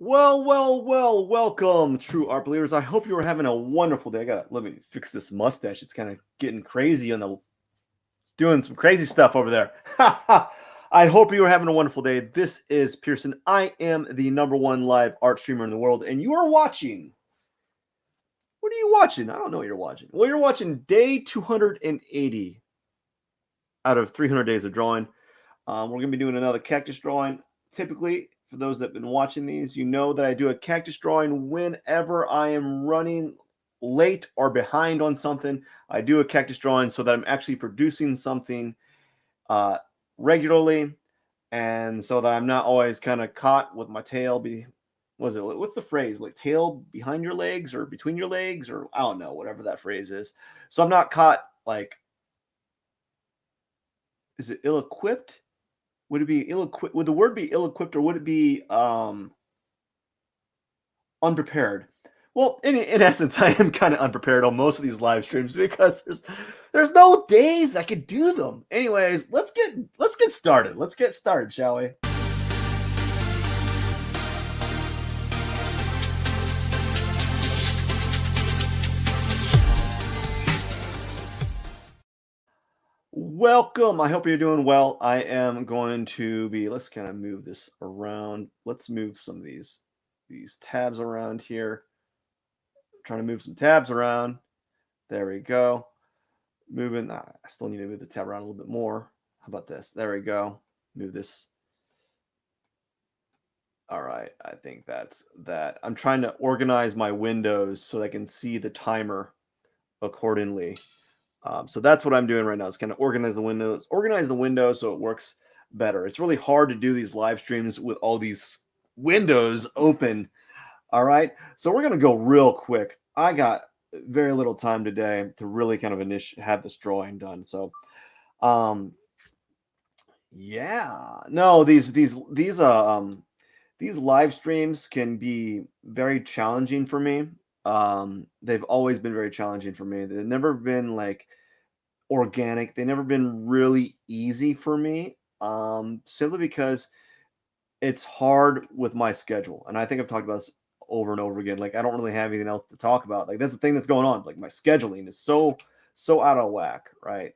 Welcome, true art believers. I hope you are having a wonderful day. Let me fix this mustache. It's kind of getting crazy on the doing some crazy stuff over there. I hope you are having a wonderful day. This is Pierson. I am the number one live art streamer in the world, and you are watching. What are you watching? I don't know what you're watching. Well, you're watching day 280 out of 300 days of drawing. We're going to be doing another cactus drawing. Typically, for those that have been watching these, you know that I do a cactus drawing whenever I am running late or behind on something. I do a cactus drawing so that I'm actually producing something uh, regularly, and so that I'm not always kind of caught with my tail. What's the phrase? Like tail behind your legs or between your legs, or I don't know, whatever that phrase is. So I'm not caught like, is it ill-equipped? Would it be ill-equipped? Would the word be ill-equipped, or would it be unprepared? Well, in essence, I am kind of unprepared on most of these live streams because there's no days I could do them. Anyways, let's get started. Let's get started, shall we? Welcome. I hope you're doing well. I am going to be. Let's kind of move this around. Let's move some of these tabs around here. Trying to move some tabs around. There we go. Moving. I still need to move the tab around a little bit more. How about this? There we go. Move this. All right. I think that's that. I'm trying to organize my windows so I can see the timer accordingly. So that's what I'm doing right now. Is kind of organize the windows so it works better. It's really hard to do these live streams with all these windows open. All right. So we're going to go real quick. I got very little time today to really kind of have this drawing done. So, um, yeah, no, these live streams can be very challenging for me. They've always been very challenging for me. They've never been like organic. They've never been really easy for me. Simply because it's hard with my schedule. And I think I've talked about this over and over again. Like, I don't really have anything else to talk about. Like, that's the thing that's going on. Like, my scheduling is so out of whack, right?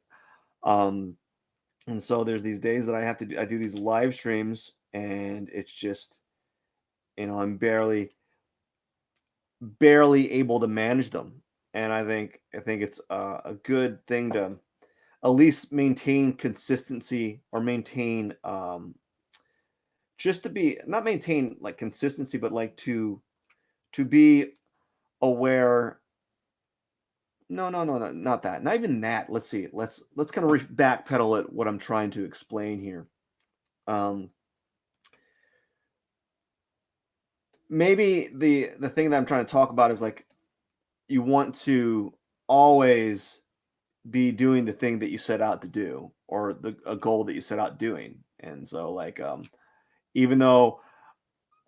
Um, and so there's these days that I do these live streams, and it's just, I'm barely able to manage them. And I think it's a good thing to at least maintain consistency, or maintain just to be not maintain like consistency, but like to be aware. No, not that. Not even that. Let's see. Let's kind of backpedal at what I'm trying to explain here. Um, Maybe the thing that I'm trying to talk about is like, you want to always be doing the thing that you set out to do, or a goal that you set out doing. And so like, even though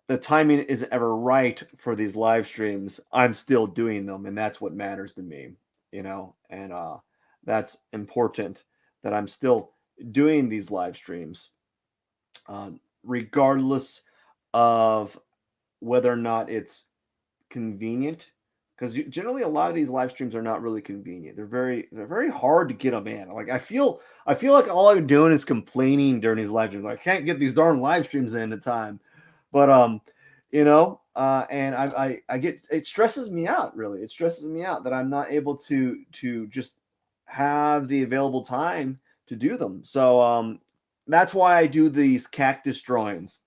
the timing isn't ever right for these live streams, I'm still doing them, and that's what matters to me. And that's important, that I'm still doing these live streams, regardless of whether or not it's convenient. Because generally, a lot of these live streams are not really convenient. They're very hard to get them in. Like, I feel like all I'm doing is complaining during these live streams. Like, I can't get these darn live streams in time. But and I get, it stresses me out, really. It stresses me out that I'm not able to just have the available time to do them. So that's why I do these cactus drawings.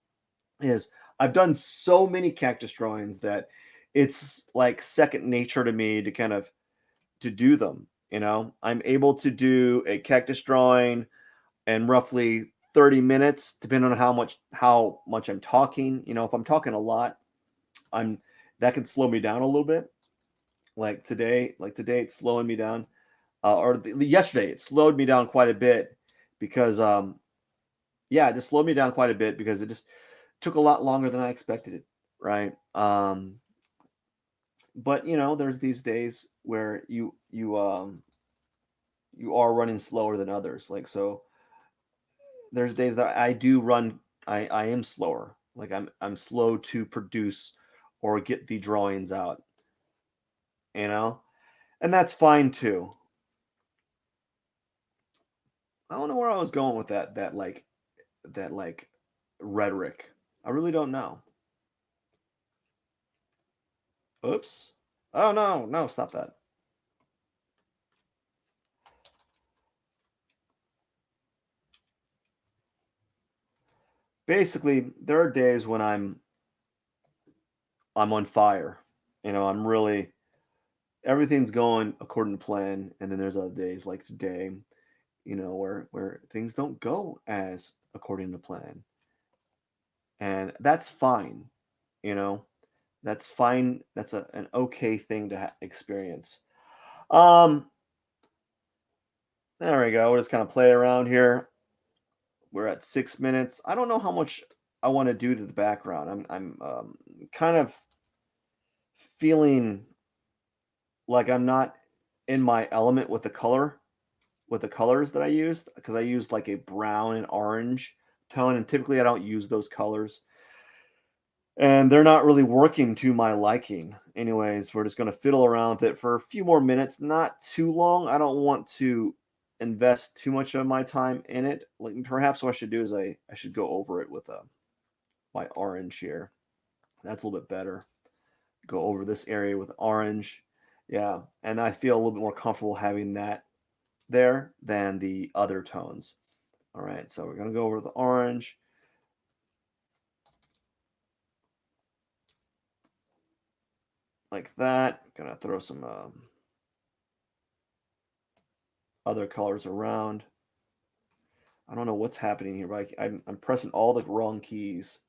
Is I've done so many cactus drawings that it's like second nature to me to kind of to do them. I'm able to do a cactus drawing in roughly 30 minutes, depending on how much I'm talking. If I'm talking a lot, I'm that can slow me down a little bit. Like today, it's slowing me down. Yesterday, it slowed me down quite a bit because yeah, it just slowed me down quite a bit because it just took a lot longer than I expected it. Right. But there's these days where you are running slower than others. Like, so there's days that I do run. I am slower, Like I'm slow to produce or get the drawings out, you know? And that's fine too. I don't know where I was going with that rhetoric. I really don't know. Oops. Oh no, no, stop that. Basically, there are days when I'm on fire. I'm really everything's going according to plan, and then there's other days like today, where things don't go as according to plan. And that's fine, you know. That's fine. That's an okay thing to experience. Um there we go. We'll just kind of play around here. We're at 6 minutes. I don't know how much I want to do to the background. I'm kind of feeling like I'm not in my element with the colors that I used, because I used like a brown and orange tone, and typically I don't use those colors, and they're not really working to my liking. Anyways, we're just going to fiddle around with it for a few more minutes, not too long. I don't want to invest too much of my time in it. Like, perhaps what I should do is I should go over it with my orange here. That's a little bit better. Go over this area with orange. Yeah, and I feel a little bit more comfortable having that there than the other tones. All right, so we're going to go over the orange. Like that. Gonna throw some other colors around. I don't know what's happening here, but I'm pressing all the wrong keys.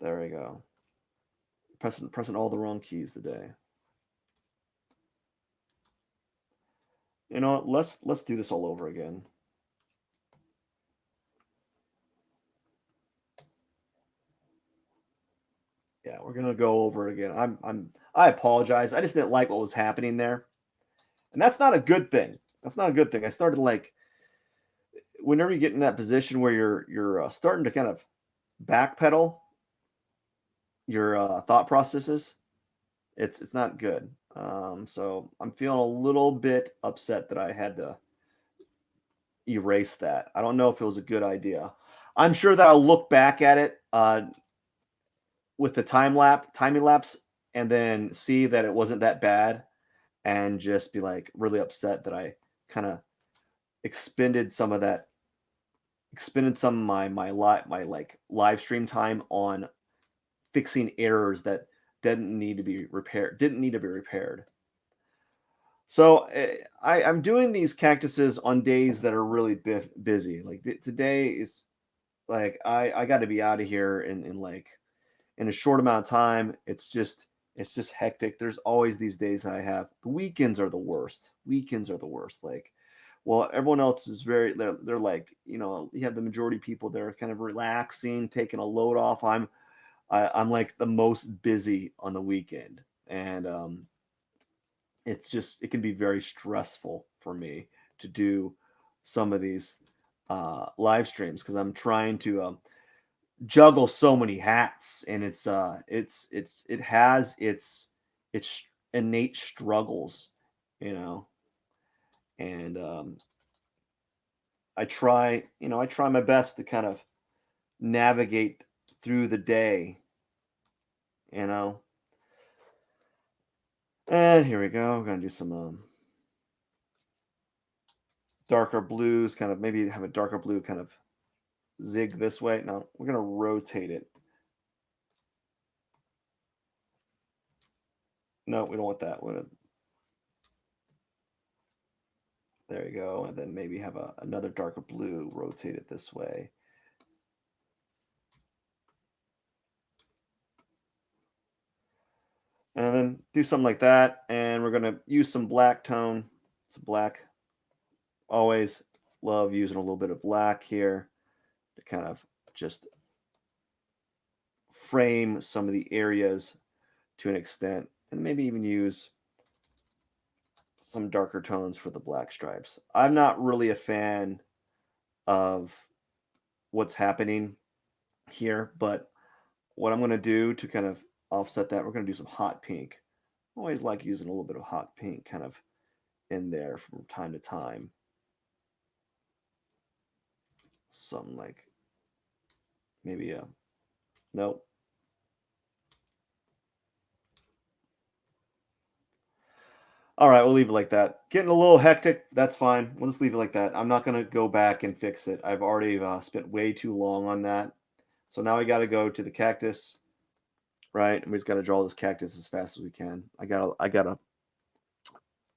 There we go. Pressing all the wrong keys today. You know what? Let's do this all over again. Yeah, we're gonna go over it again. I apologize. I just didn't like what was happening there, and that's not a good thing. That's not a good thing. I started like whenever you get in that position where you're starting to kind of backpedal your thought processes, it's not good. So I'm feeling a little bit upset that I had to erase that. I don't know if it was a good idea. I'm sure that I'll look back at it with the timing lapse, and then see that it wasn't that bad, and just be like really upset that I kind of expended some of that, expended some of my like live stream time on fixing errors that didn't need to be repaired. So I'm doing these cactuses on days that are really busy. Like today is like I got to be out of here in like in a short amount of time. It's just hectic. There's always these days that I have. The weekends are the worst. Weekends are the worst. Like, well, everyone else is they're like, you have the majority of people that are kind of relaxing, taking a load off. I'm like the most busy on the weekend, and it can be very stressful for me to do some of these live streams, because I'm trying to juggle so many hats, and it has its innate struggles, you know, and I try my best to kind of navigate through the day, you know. And here we go. We're gonna do some darker blues, kind of maybe have a darker blue kind of zig this way. No, we're going to rotate it. No, we don't want that. There you go. And then maybe have another darker blue, rotate it this way. And then do something like that. And we're going to use some black tone. Some black. Always love using a little bit of black here to kind of just frame some of the areas to an extent. And maybe even use some darker tones for the black stripes. I'm not really a fan of what's happening here. But what I'm going to do to kind of offset that, we're going to do some hot pink. I always like using a little bit of hot pink kind of in there from time to time. Something like maybe a nope. All right, we'll leave it like that. Getting a little hectic. That's fine. We'll just leave it like that. I'm not going to go back and fix it. I've already spent way too long on that. So now we got to go to the cactus, right? And we just got to draw this cactus as fast as we can. I got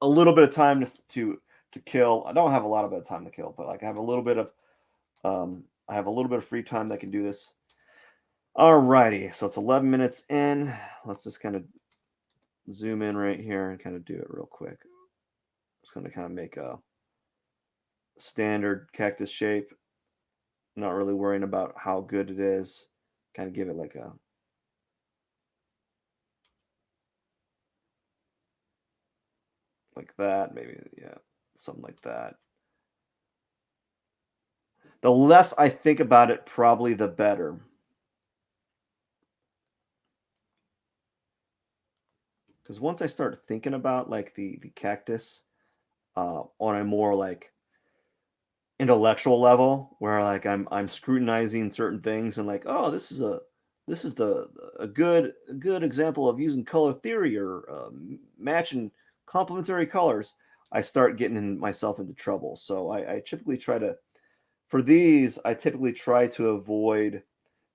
a little bit of time to kill. I don't have a lot of time to kill, but like I have a little bit of I have a little bit of free time that I can do this. Alrighty, so it's 11 minutes in. Let's just kind of zoom in right here and kind of do it real quick. Just going to kind of make a standard cactus shape. Not really worrying about how good it is. Kind of give it like that, maybe, yeah, something like that. The less I think about it, probably the better. Because once I start thinking about like the cactus on a more like intellectual level, where like I'm scrutinizing certain things and like, oh, this is a good example of using color theory or matching complementary colors. I start getting myself into trouble. So I typically try to for these. I typically try to avoid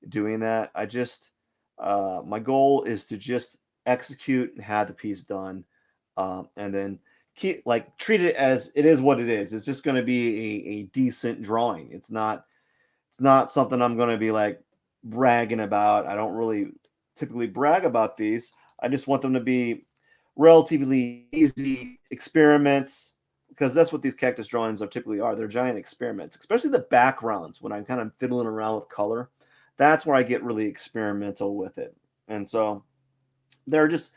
doing that. I just my goal is to just execute and have the piece done, and then keep like treat it as it is what it is. It's just going to be a decent drawing. It's not something I'm going to be like bragging about. I don't really typically brag about these. I just want them to be relatively easy experiments because that's what these cactus drawings are typically are. They're giant experiments, especially the backgrounds when I'm kind of fiddling around with color. That's where I get really experimental with it. And so they're just,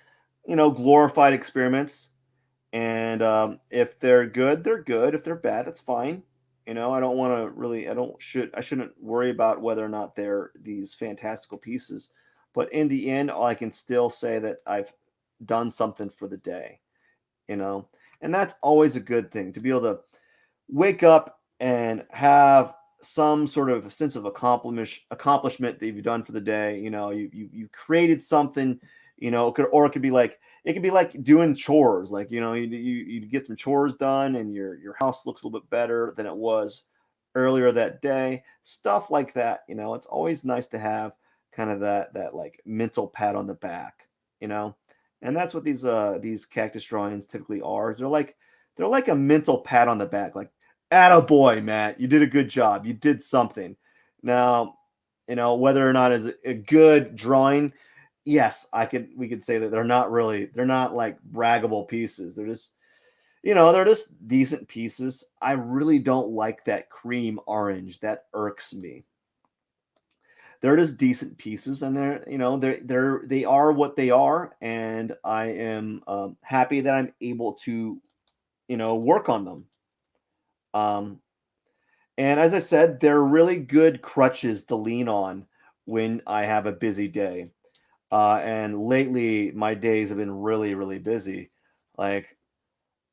glorified experiments. And if they're good, they're good. If they're bad, that's fine. I don't want to really, I shouldn't worry about whether or not they're these fantastical pieces. But in the end, I can still say that I've done something for the day, you know, and that's always a good thing to be able to wake up and have some sort of sense of accomplishment that you've done for the day. You created something. It could be like doing chores. Like you get some chores done, and your house looks a little bit better than it was earlier that day. Stuff like that. It's always nice to have kind of that like mental pat on the back. You know, and that's what these cactus drawings typically are. Is they're like a mental pat on the back, like attaboy, Matt, you did a good job. You did something. Now, whether or not it's a good drawing, yes, we could say that they're not like braggable pieces. They're just decent pieces. I really don't like that cream orange. That irks me. They're just decent pieces, and they are what they are, and I am happy that I'm able to work on them. Um, And as I said, they're really good crutches to lean on when I have a busy day. And lately, my days have been really, really busy. Like,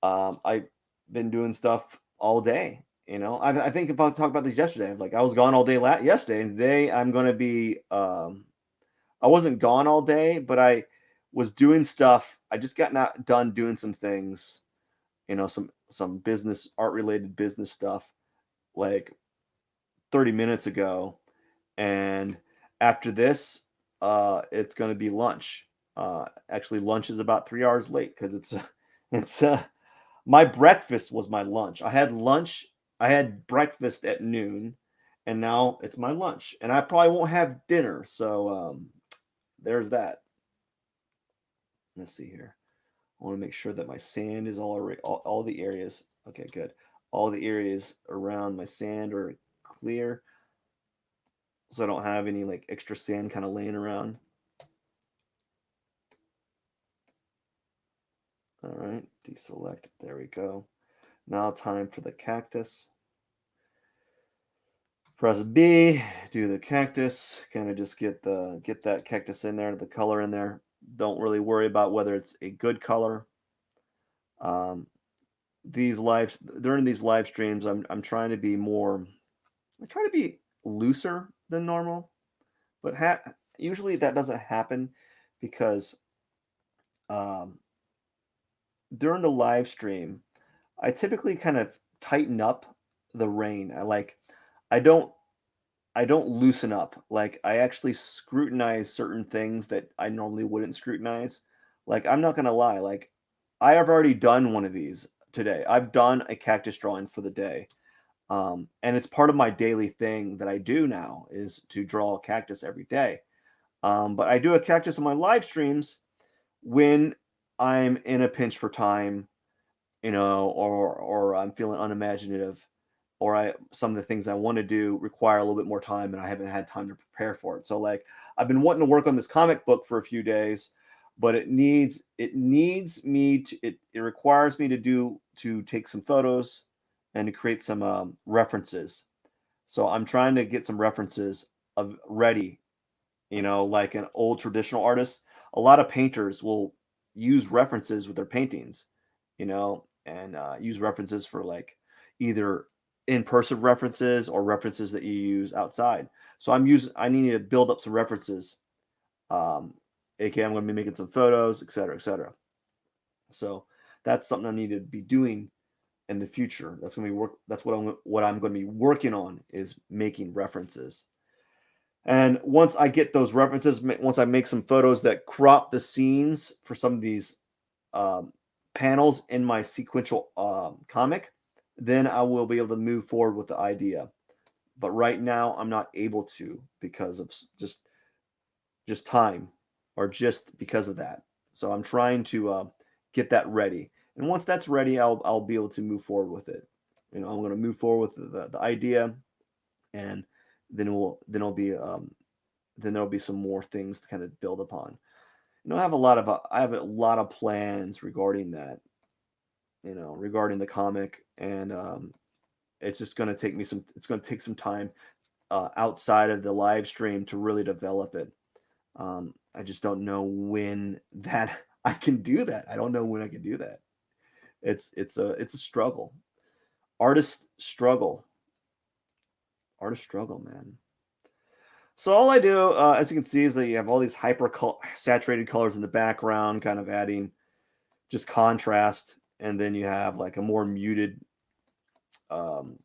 I've been doing stuff all day. I think about talk about this yesterday. Like, I was gone all day yesterday, and today I'm going to be. I wasn't gone all day, but I was doing stuff. I just got not done doing some things. Some business, art related business stuff. Like 30 minutes ago. And after this, it's going to be lunch. Actually, lunch is about 3 hours late because it's my breakfast was my lunch. I had breakfast at noon, and now it's my lunch. And I probably won't have dinner. So there's that. Let's see here. I want to make sure that my sand is all the areas. Okay, good. All the areas around my sand are clear, so I don't have any like extra sand kind of laying around. All right, deselect. There we go. Now time for the cactus. Press B, do the cactus, kind of just get that cactus in there, the color in there. Don't really worry about whether it's a good color. Um, during these live streams, I'm trying to be more, I try to be looser than normal, but usually that doesn't happen because um, during the live stream, I typically kind of tighten up the rein. I don't I don't loosen up. Like I actually scrutinize certain things that I normally wouldn't scrutinize. Like I'm not gonna lie, like I have already done one of these today. I've done a cactus drawing for the day. And it's part of my daily thing that I do now is to draw a cactus every day. But I do a cactus on my live streams when I'm in a pinch for time, or I'm feeling unimaginative, or I some of the things I want to do require a little bit more time and I haven't had time to prepare for it. So like I've been wanting to work on this comic book for a few days, but it requires me to take some photos and to create some references. So I'm trying to get some references of ready, like an old traditional artist. A lot of painters will use references with their paintings, and use references for like either in-person references or references that you use outside. So I need to build up some references. Um, aka I'm going to be making some photos, et cetera, et cetera. So that's something I need to be doing in the future. That's going to be work. That's what I'm going to be working on is making references. And once I get those references, once I make some photos that crop the scenes for some of these um, panels in my sequential comic, then I will be able to move forward with the idea. But right now, I'm not able to because of just time, or just because of that. So I'm trying to get that ready, and once that's ready, I'll be able to move forward with it. I'm going to move forward with the idea, and then there'll be some more things to kind of build upon. I have a lot of plans regarding that, regarding the comic, and it's just going to take me some. It's going to take some time outside of the live stream to really develop it. I just don't know when that I can do that. I don't know when I can do that. It's a struggle. Artists struggle. Artists struggle, man. So all I do, as you can see, is that you have all these saturated colors in the background, kind of adding just contrast, and then you have like a more muted, um,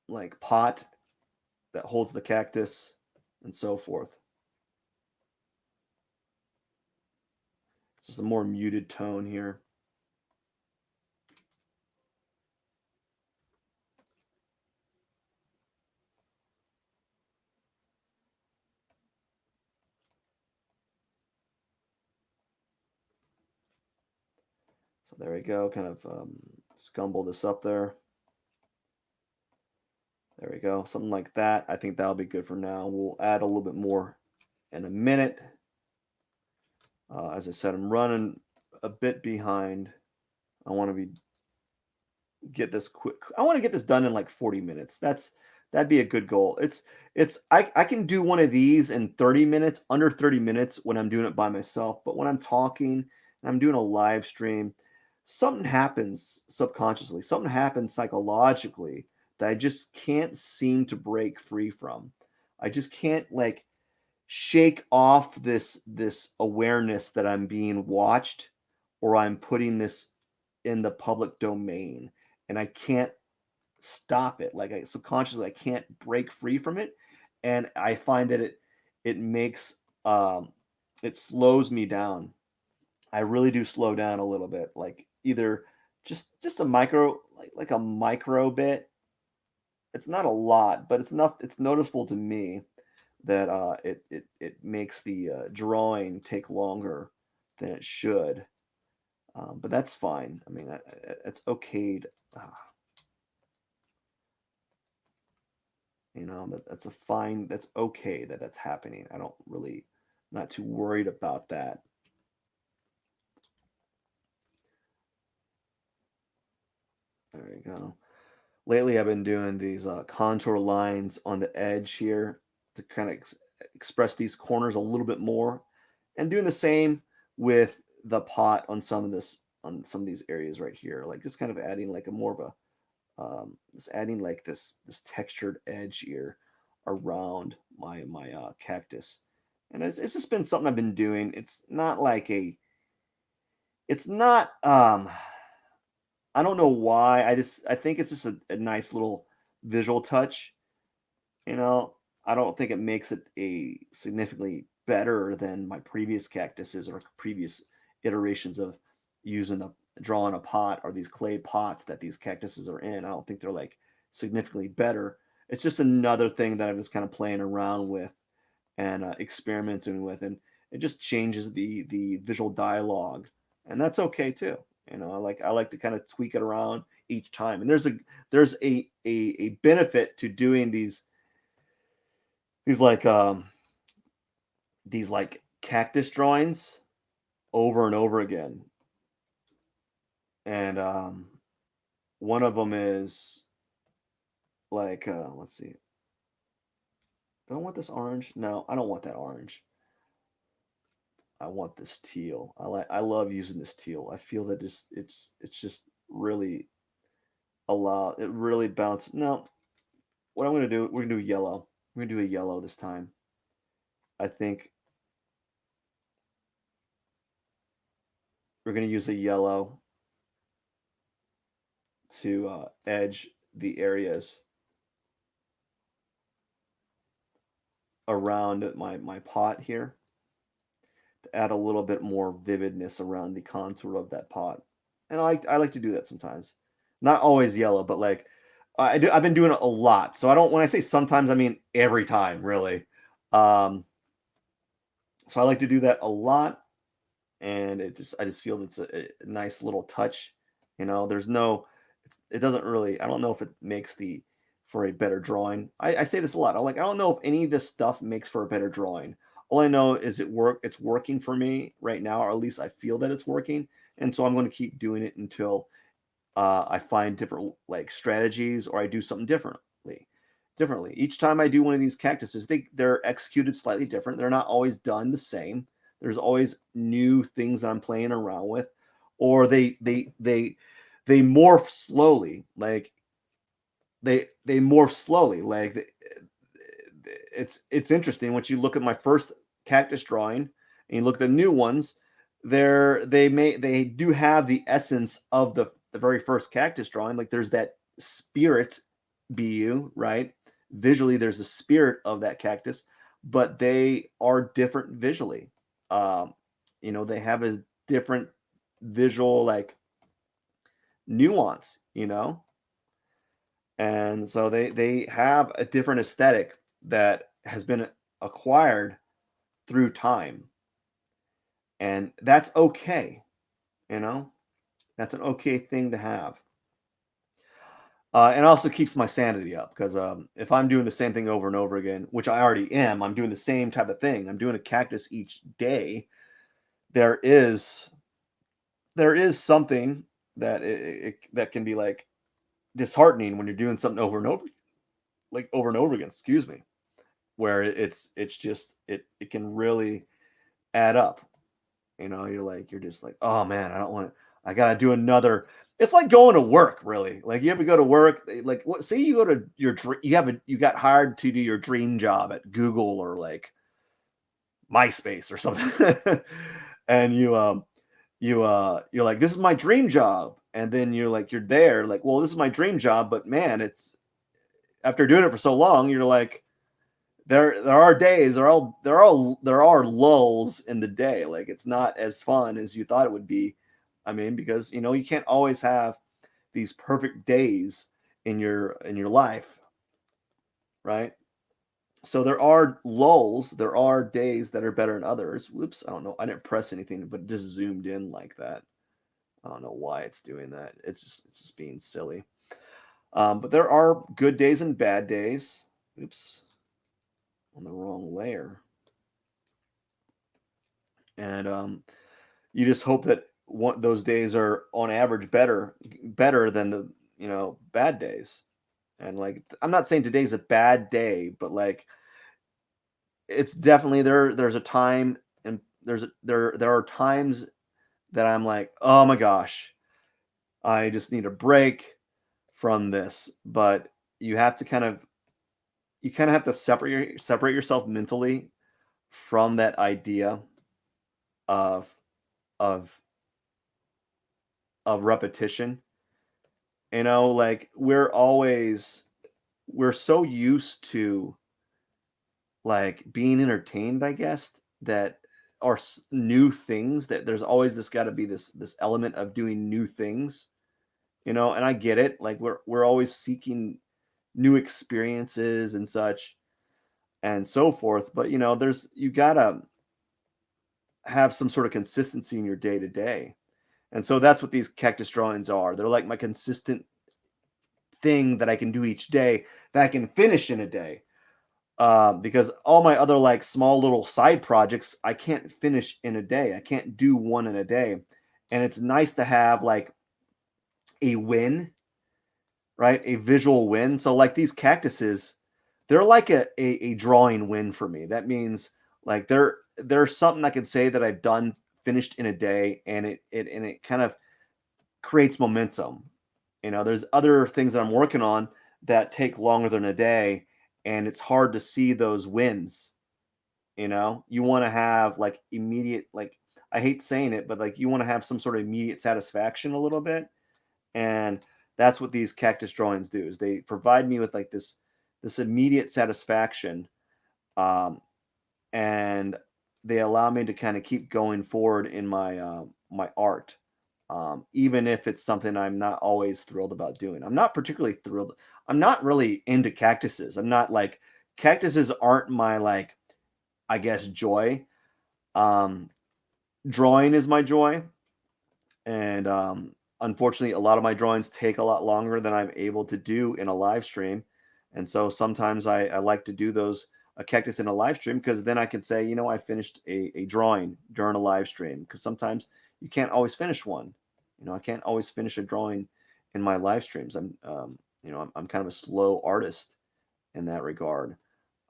like pot that holds the cactus, and so forth. It's just a more muted tone here. So there we go. Kind of scumble this up there. There we go. Something like that. I think that'll be good for now. We'll add a little bit more in a minute. As I said, I'm running a bit behind. I want to get this quick. I want to get this done in like 40 minutes. That'd be a good goal. I can do one of these in 30 minutes, under 30 minutes when I'm doing it by myself. But when I'm talking and I'm doing a live stream, something happens subconsciously, something happens psychologically that I just can't seem to break free from. I just can't like shake off this awareness that I'm being watched, or I'm putting this in the public domain, and I can't stop it. Like I subconsciously I can't break free from it, and I find that it makes it slows me down. I really do slow down a little bit, like either just a micro, like a micro bit. It's not a lot, but it's enough. It's noticeable to me that it makes the drawing take longer than it should. But that's fine. I mean, it's okay. That's a fine. That's okay that that's happening. I don't really, not too worried about that. There you go. lately I've been doing these contour lines on the edge here to kind of express these corners a little bit more, and doing the same with the pot on some of these areas right here, like just kind of adding like a more of a just adding like this textured edge here around my cactus, and it's just been something I've been doing. It's not I don't know why. I think it's just a nice little visual touch. You know, I don't think it makes it a significantly better than my previous cactuses or previous iterations of using the drawing a pot or these clay pots that these cactuses are in. I don't think they're like significantly better. It's just another thing that I'm just kind of playing around with and experimenting with, and it just changes the visual dialogue, and that's okay too. I like to kind of tweak it around each time, and there's a benefit to doing these like um these like cactus drawings over and over again, and one of them is like let's see, do I want this orange? No, I don't want that orange. I want this teal. I love using this teal. I feel that it's just really it really bounces. No, what I'm gonna do, we're gonna do yellow. We're gonna do a yellow this time. I think we're gonna use a yellow to edge the areas around my pot here to add a little bit more vividness around the contour of that pot. And I like to do that sometimes. Not always yellow, but like I've been doing it a lot. So I don't when I say sometimes I mean every time, really. Um so I like to do that a lot, and I just feel it's a nice little touch. There's no it doesn't really, I don't know if it makes the for a better drawing. I say this a lot. I don't know if any of this stuff makes for a better drawing. All I know is it's working for me right now, or at least I feel that it's working. And so I'm going to keep doing it until I find different like strategies, or I do something differently. Each time I do one of these cactuses, they're executed slightly different. They're not always done the same. There's always new things that I'm playing around with, or they morph slowly. Like they morph slowly. Like it's interesting once you look at my first cactus drawing and you look at the new ones. They do have the essence of the very first cactus drawing. Like there's that spirit BU, right? Visually, there's the spirit of that cactus, but they are different visually. Um, they have a different visual like nuance, and so they have a different aesthetic that has been acquired through time, and that's okay. You know, that's an okay thing to have. And it also keeps my sanity up because if I'm doing the same thing over and over again, which I already am, I'm doing the same type of thing. I'm doing a cactus each day. There is there is something that that can be like disheartening when you're doing something over and over, like over and over again. Excuse me, where it's just it can really add up. You're just like, oh man, I don't want to. I gotta do another. It's like going to work, really. Like you ever go to work, like what? Say you go to you got hired to do your dream job at Google or like MySpace or something, and you're like, this is my dream job, and then you're there, like, well, this is my dream job, but man, it's after doing it for so long, you're like, there are days, there are lulls in the day. Like it's not as fun as you thought it would be. I mean, because you can't always have these perfect days in your life, right? So there are lulls, there are days that are better than others. Whoops, I don't know. I didn't press anything, but it just zoomed in like that. I don't know why it's doing that. It's just being silly. But there are good days and bad days. Oops, on the wrong layer. And you just hope that those days are on average better than the bad days. And like, I'm not saying today's a bad day, but like, it's definitely there's a time, and there are times that I'm like, oh my gosh, I just need a break from this. But you have to kind of have to separate yourself mentally from that idea of of of repetition. Like, we're so used to like being entertained, I guess, that are new things, that there's always got to be this element of doing new things, and I get it. Like, we're always seeking new experiences and such and so forth, but you gotta have some sort of consistency in your day to day. And so that's what these cactus drawings are. They're like my consistent thing that I can do each day, that I can finish in a day. Because all my other like small little side projects, I can't finish in a day. I can't do one in a day. And it's nice to have like a win, right? A visual win. So like these cactuses, they're like a drawing win for me. That means like there's something I can say that I've done, finished in a day, and it kind of creates momentum. There's other things that I'm working on that take longer than a day, and it's hard to see those wins. You want to have like immediate, like, I hate saying it, but like you want to have some sort of immediate satisfaction a little bit. And that's what these cactus drawings do, is they provide me with like this immediate satisfaction. Um, and they allow me to kind of keep going forward in my art, even if it's something I'm not always thrilled about doing. I'm not particularly thrilled. I'm not really into cactuses. I'm not like, cactuses aren't my, like, I guess, joy. Um, Drawing is my joy, and unfortunately, a lot of my drawings take a lot longer than I'm able to do in a live stream. And so sometimes I like to do those, a cactus in a live stream, because then I can say, I finished a drawing during a live stream. Because sometimes you can't always finish one. I can't always finish a drawing in my live streams. I'm kind of a slow artist in that regard.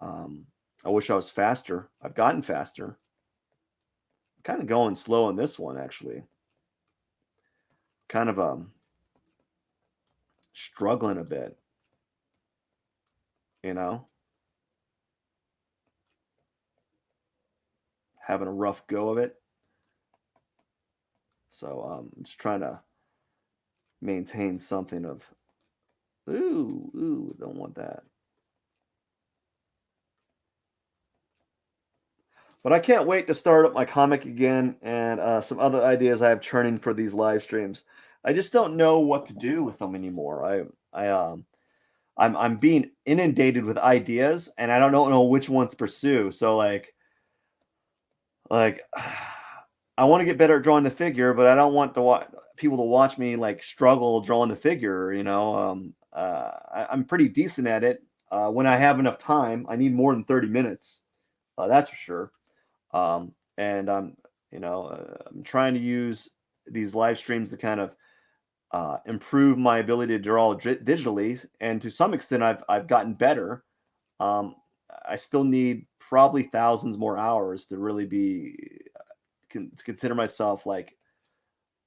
Um, I wish I was faster. I've gotten faster. I'm kind of going slow on this one, actually. Kind of struggling a bit, you know, having a rough go of it. So I'm just trying to maintain something of, ooh, don't want that. But I can't wait to start up my comic again, and some other ideas I have churning for these live streams. I just don't know what to do with them anymore. I'm being inundated with ideas, and I don't know which ones to pursue. So like I want to get better at drawing the figure, but I don't want people to watch me like struggle drawing the figure. I'm pretty decent at it when I have enough time. I need more than 30 minutes, that's for sure. And I'm trying to use these live streams to kind of improve my ability to draw digitally, and to some extent, I've gotten better. Um, I still need probably thousands more hours to really be to consider myself like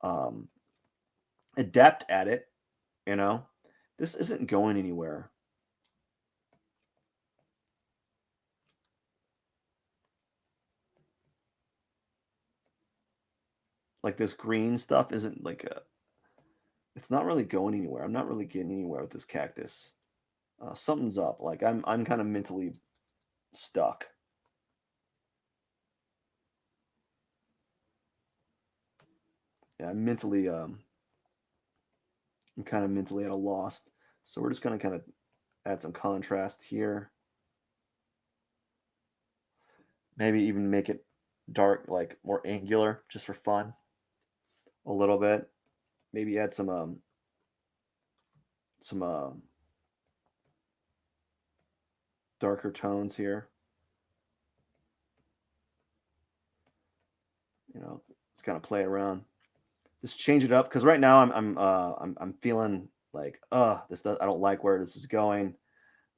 um, adept at it. You know, this isn't going anywhere. Like, this green stuff isn't like it's not really going anywhere. I'm not really getting anywhere with this cactus. Something's up. Like, I'm kind of mentally stuck. Yeah, I'm kind of mentally at a loss. So we're just gonna kind of add some contrast here. Maybe even make it dark, like more angular, just for fun, a little bit. Maybe add some darker tones here. Let's kind of play around. Just change it up, because right now I'm feeling like, I don't like where this is going,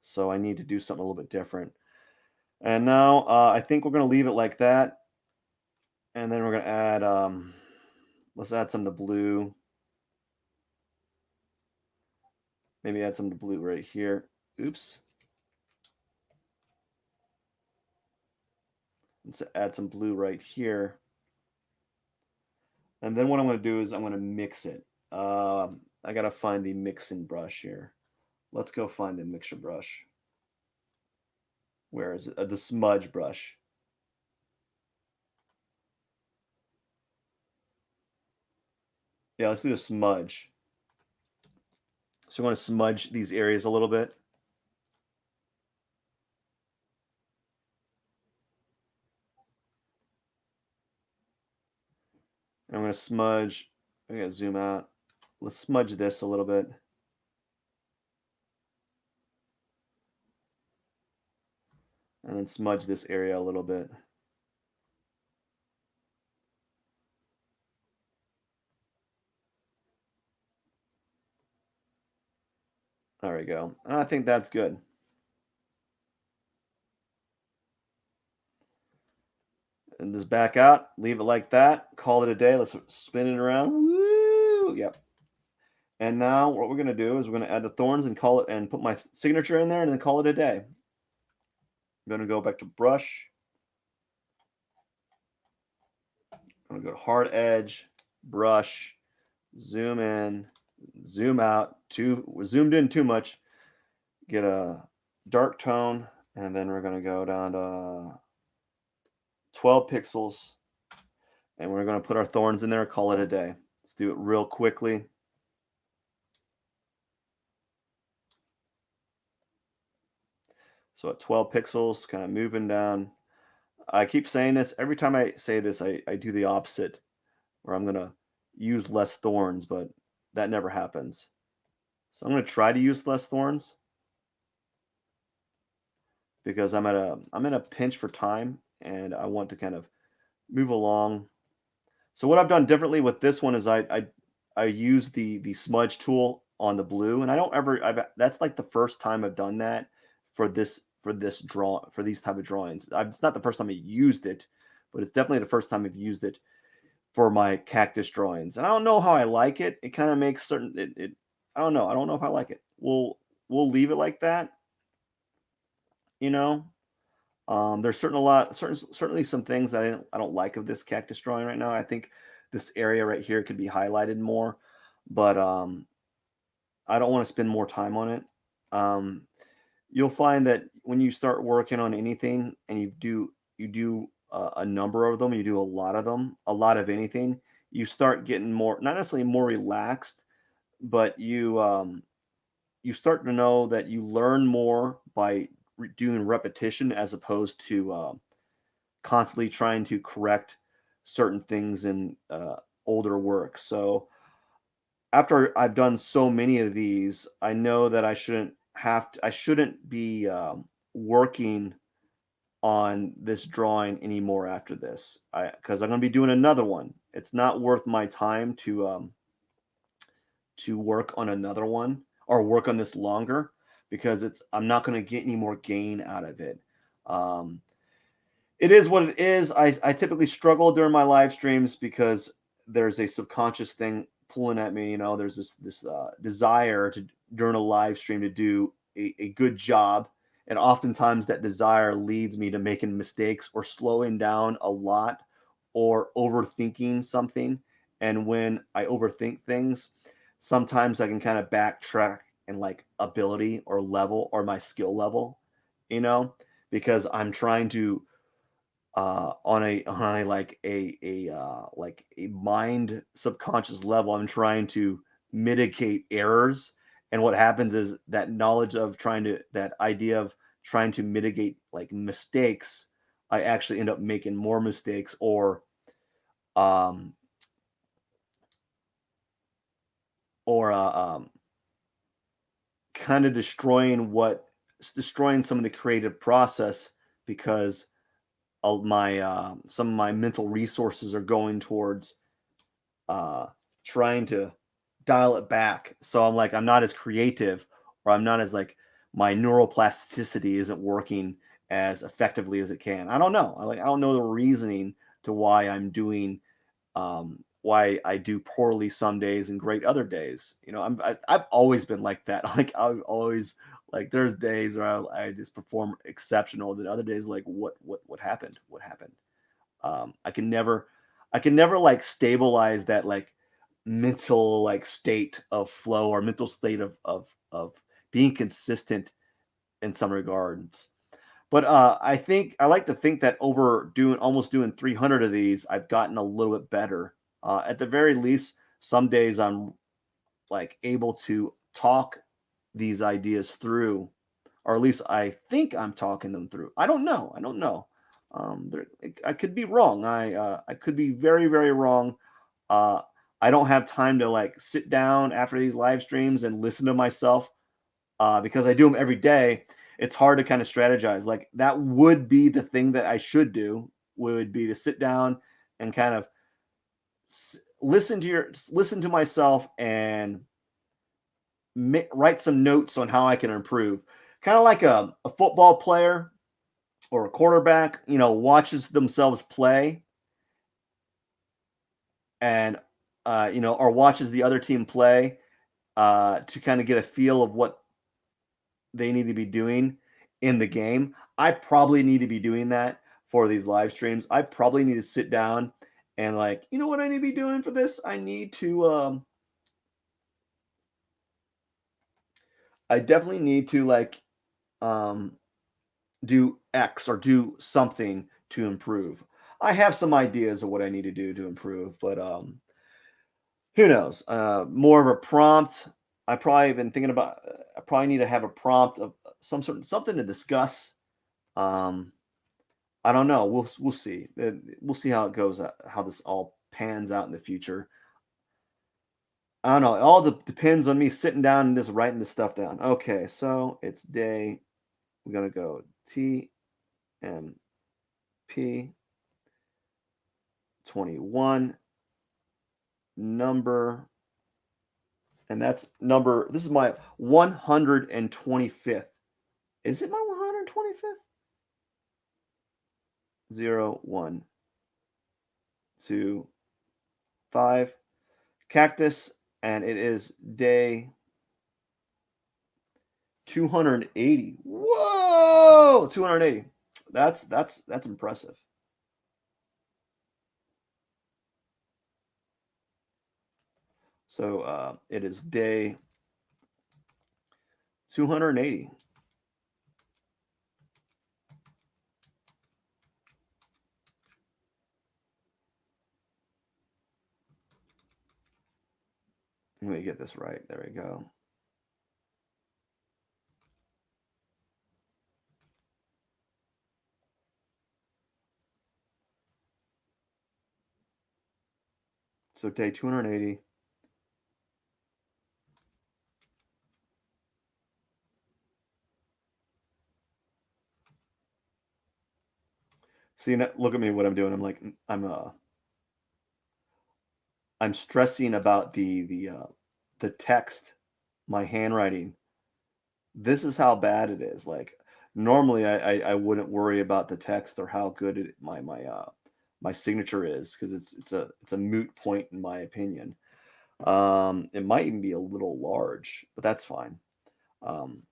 so I need to do something a little bit different. And now I think we're going to leave it like that, and then we're going to add, let's add some of the blue. Maybe add some of the blue right here. Oops. Let's add some blue right here. And then what I'm going to do is I'm going to mix it. I got to find the mixing brush here. Let's go find the mixer brush. Where is it? The smudge brush. Yeah, let's do the smudge. So I'm going to smudge these areas a little bit. I'm going to smudge. I'm going to zoom out. Let's smudge this a little bit. And then smudge this area a little bit. There we go. And I think that's good. And this back out, leave it like that, call it a day. Let's spin it around. Woo! Yep. And now what we're going to do is we're going to add the thorns and call it and put my signature in there and then call it a day. I'm going to go back to brush. I'm going to go to hard edge, brush, zoom in, zoom out. Zoomed in too much. Get a dark tone, and then we're going to go down to 12 pixels, and we're going to put our thorns in there, call it a day. Let's do it real quickly. So at 12 pixels, kind of moving down. I keep saying this. Every time I say this, I do the opposite, where I'm going to use less thorns, but that never happens. So I'm going to try to use less thorns because I'm in a pinch for time, and I want to kind of move along. So what I've done differently with this one is I use the smudge tool on the blue, and I don't ever that's like the first time I've done that for this for these type of drawings. It's not the first time I used it, but it's definitely the first time I've used it for my cactus drawings. And I don't know how I like it. It kind of makes certain I don't know. I don't know if I like it. We'll leave it like that. You know, there's certainly some things that I don't like of this cactus drawing right now. I think this area right here could be highlighted more, but I don't want to spend more time on it. You'll find that when you start working on anything and you do a number of them, you do a lot of them, a lot of anything, you start getting more, not necessarily more relaxed, but you start to know that you learn more by doing repetition as opposed to constantly trying to correct certain things in older work. So after I've done so many of these, I know that I shouldn't be working on this drawing anymore after this, because I'm going to be doing another one. It's not worth my time to work on another one or work on this longer, because I'm not going to get any more gain out of it. Um, it is what it is. I typically struggle during my live streams because there's a subconscious thing pulling at me. You know, there's this desire to during a live stream to do a good job, and oftentimes that desire leads me to making mistakes or slowing down a lot or overthinking something. And when I overthink things, sometimes I can kind of backtrack in like ability or level or my skill level, you know, because I'm trying to on a like a mind subconscious level, I'm trying to mitigate errors. And what happens is that knowledge of that idea of trying to mitigate like mistakes, I actually end up making more mistakes, um or kind of destroying some of the creative process, because my some of my mental resources are going towards uh, trying to dial it back. So I'm like, I'm not as creative, or I'm not as like, my neuroplasticity isn't working as effectively as it can. I don't know. I don't know the reasoning to why I'm doing, why I do poorly some days and great other days. I've always been like that. Like I've always, like, there's days where I just perform exceptional. Then other days, like, what happened? What happened? I can never like stabilize that, like, mental, like, state of flow, or mental state of being consistent in some regards. But I like to think that over almost doing 300 of these, I've gotten a little bit better. At the very least, some days I'm like able to talk these ideas through, or at least I think I'm talking them through. I don't know. I don't know. I could be wrong. I could be very, very wrong. Uh, I don't have time to like sit down after these live streams and listen to myself, because I do them every day. It's hard to kind of strategize. Like, that would be the thing that I should do, would be to sit down and kind of listen to myself and write some notes on how I can improve. Kind of like a football player or a quarterback, watches themselves play, and or watches the other team play, to kind of get a feel of what they need to be doing in the game. I probably need to be doing that for these live streams. I probably need to sit down and, like, you know what I need to be doing for this? I definitely need to, like, um do X or do something to improve. I have some ideas of what I need to do to improve, but who knows? More of a prompt. I probably been thinking about. I probably need to have a prompt of some sort, something to discuss. Um, I don't know. We'll see. We'll see how it goes. How this all pans out in the future. I don't know. It all depends on me sitting down and just writing this stuff down. Okay, so it's day. We're gonna go T M P 21 number, and that's number. This is my 125th. Is it my 125th? 0, 1, 2, 5. Cactus, and it is day 280. Whoa, 280. That's impressive. So it is day 280. Let me get this right. There we go. So day 280. See, look at me, what I'm doing. I'm like, I'm stressing about the text, my handwriting. This is how bad it is. Like, normally I wouldn't worry about the text or how good my signature is, because it's a moot point in my opinion. It might even be a little large, but that's fine. Um,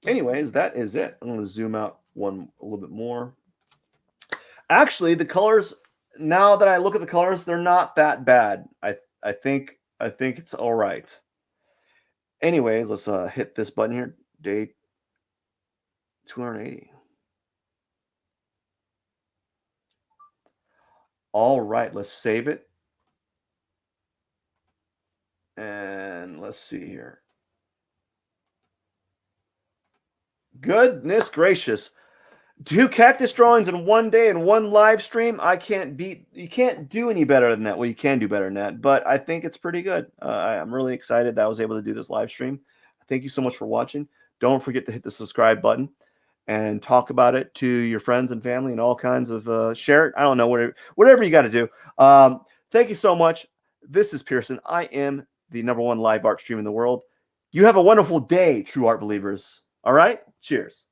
Anyways, that is it. I'm going to zoom out one a little bit more. Actually, the colors, now that I look at the colors, they're not that bad. I think it's all right. Anyways, let's hit this button here. Day 280. All right, let's save it. And let's see here. Goodness gracious. 2 cactus drawings in one day and 1 live stream. You can't do any better than that. Well, you can do better than that, but I think it's pretty good. I'm really excited that I was able to do this live stream. Thank you so much for watching. Don't forget to hit the subscribe button and talk about it to your friends and family and all kinds of share it. I don't know, whatever you got to do. Thank you so much. This is Pierson. I am the #1 live art stream in the world. You have a wonderful day, true art believers. All right? Cheers.